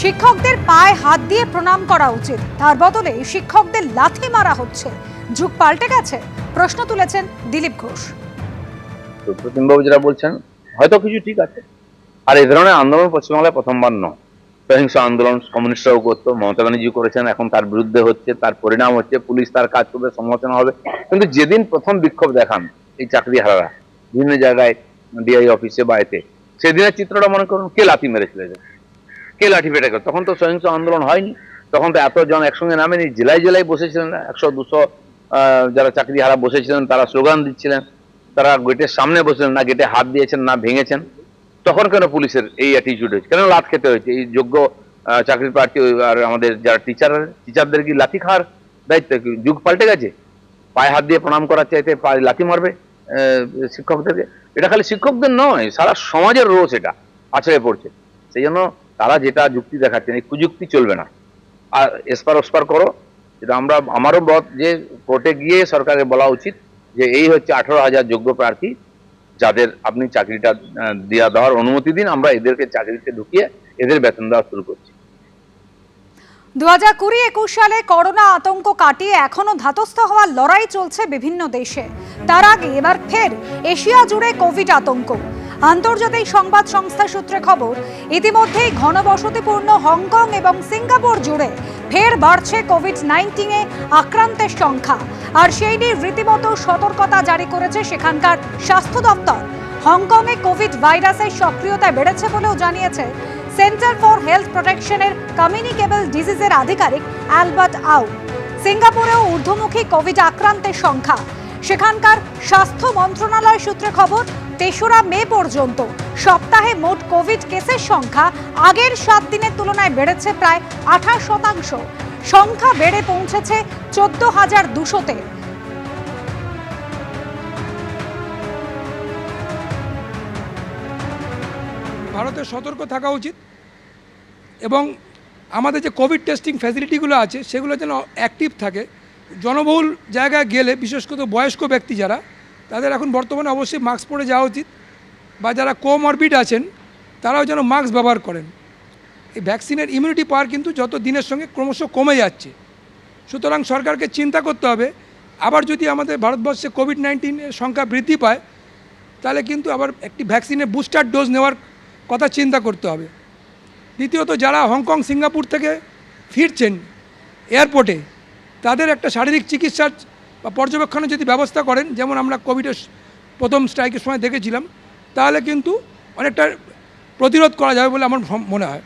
শিক্ষকদের পায়ে হাত দিয়ে প্রণাম করা উচিত, তার বদলে শিক্ষকদের লাথি মারা হচ্ছে। যুগ পাল্টে গেছে, প্রশ্ন তুলেছেন দিলীপ ঘোষ। প্রতিমবাবু যেটা বলছেন হয়তো কিছু ঠিক আছে, আর এই ধরনের আন্দোলন পশ্চিমবাংলায় প্রথমবার নয়। সহিংস আন্দোলন কমিউনিস্টরাও করতো, মমতা ব্যানার্জি করেছেন, এখন তার বিরুদ্ধে হচ্ছে, তার পরিণাম হচ্ছে পুলিশ তার কাজ করবে, সমালোচনা হবে। কিন্তু যেদিন প্রথম বিক্ষোভ দেখান এই চাকরিহারারা বিভিন্ন জায়গায়, ডিআই অফিসে বা এতে, সেদিনের চিত্রটা মনে করুন, কে লাথি মেরেছিল, কে লাঠি পেটা করে। তখন তো সহিংস আন্দোলন হয়নি, তখন তো এতজন একসঙ্গে নামেনি। জেলায় জেলায় বসেছিলেন 100-200 যারা চাকরিহারা বসেছিলেন, তারা স্লোগান দিচ্ছিলেন, তারা গেটের সামনে বসেছিলেন, না গেটে হাত দিয়েছেন না ভেঙেছেন। তখন কেন পুলিশের এই অ্যাটিটিউড হয়েছে, কেন লাথ খেতে হয়েছে? এই যোগ্য চাকরির প্রার্থী আর আমাদের যারা টিচারদের কি লাথি খাওয়ার দায়িত্ব? কি যুগ পাল্টে গেছে? পায়ে হাত দিয়ে প্রণাম করার চাইতে পায়ে লাথি মারবে শিক্ষকদেরকে? এটা খালি শিক্ষকদের নয়, সারা সমাজের রোষ এটা আছড়ে পড়ছে। সেই জন্য তারা যেটা যুক্তি দেখাচ্ছেন, এই কুযুক্তি চলবে না। আর এসপার ওসপার করো, যেটা আমারও মত যে কোর্টে গিয়ে সরকারের বলা উচিত যে এই হচ্ছে 18,000 যোগ্য প্রার্থী, যাদের আপনি চাকরিটা দেওয়ার অনুমতি দিন, আমরা এদেরকে চাকরিতে ঢুকিয়ে এদের বেতন দেওয়া শুরু করছি। 2020-21 সালে করোনা আতঙ্ক কাটিয়ে এখনো ধাতস্থ হওয়ার লড়াই চলছে বিভিন্ন দেশে। তার আগে এবার ফের এশিয়া জুড়ে কোভিড আতঙ্ক। আন্তর্জাতিক সংবাদ সংস্থা সূত্রে খবর, ইতিমধ্যেই ঘনবসতিপূর্ণ হংকং এবং সিঙ্গাপুর জুড়ে ফের বাড়ছে কোভিড-19 আক্রান্তের সংখ্যা। আর সেই নিয়ে রীতিমতো সতর্কতা জারি করেছে সেখানকার স্বাস্থ্য দপ্তর। হংকংয়ে কোভিড ভাইরাসের সক্রিয়তা বেড়েছে বলেও জানিয়েছে সেন্টার ফর হেলথ প্রোটেকশনের কমিউনিকেবল ডিজিজের আধিকারিক অ্যালবার্ট আউ। সিঙ্গাপুরেও ঊর্ধ্বমুখী কোভিড আক্রান্তের সংখ্যা। সেখানকার স্বাস্থ্য মন্ত্রণালয় সূত্রে খবর, 3রা মে পর্যন্ত সপ্তাহে মোট কোভিড কেসের সংখ্যা আগের 7 দিনের তুলনায় বেড়েছে প্রায় 28%। সংখ্যা বেড়ে পৌঁছেছে 14,200-তে। ভারতের সতর্ক থাকা উচিত এবং আমাদের যে কোভিড টেস্টিং ফ্যাসিলিটিগুলো আছে সেগুলো যেন অ্যাক্টিভ থাকে। জনবহুল জায়গায় গেলে বিশেষ করে বয়স্ক ব্যক্তি যারা, তাদের এখন বর্তমানে অবশ্যই মাস্ক পরে যাওয়া উচিত, বা যারা কোমরবিড আছেন তারাও যেন মাস্ক ব্যবহার করেন। এই ভ্যাকসিনের ইমিউনিটি পাওয়ার কিন্তু যত দিনের সঙ্গে ক্রমশ কমে যাচ্ছে। সুতরাং সরকারকে চিন্তা করতে হবে, আবার যদি আমাদের ভারতবর্ষে কোভিড-19 সংখ্যা বৃদ্ধি পায় তাহলে কিন্তু আবার একটি ভ্যাকসিনের বুস্টার ডোজ নেওয়ার কথা চিন্তা করতে হবে। দ্বিতীয়ত, যারা হংকং সিঙ্গাপুর থেকে ফিরছেন এয়ারপোর্টে, তাদের একটা শারীরিক চিকিৎসার বা পর্যবেক্ষণের যদি ব্যবস্থা করেন, যেমন আমরা কোভিডের প্রথম স্ট্রাইকের সময় দেখেছিলাম, তাহলে কিন্তু অনেকটা প্রতিরোধ করা যাবে বলে আমার মনে হয়।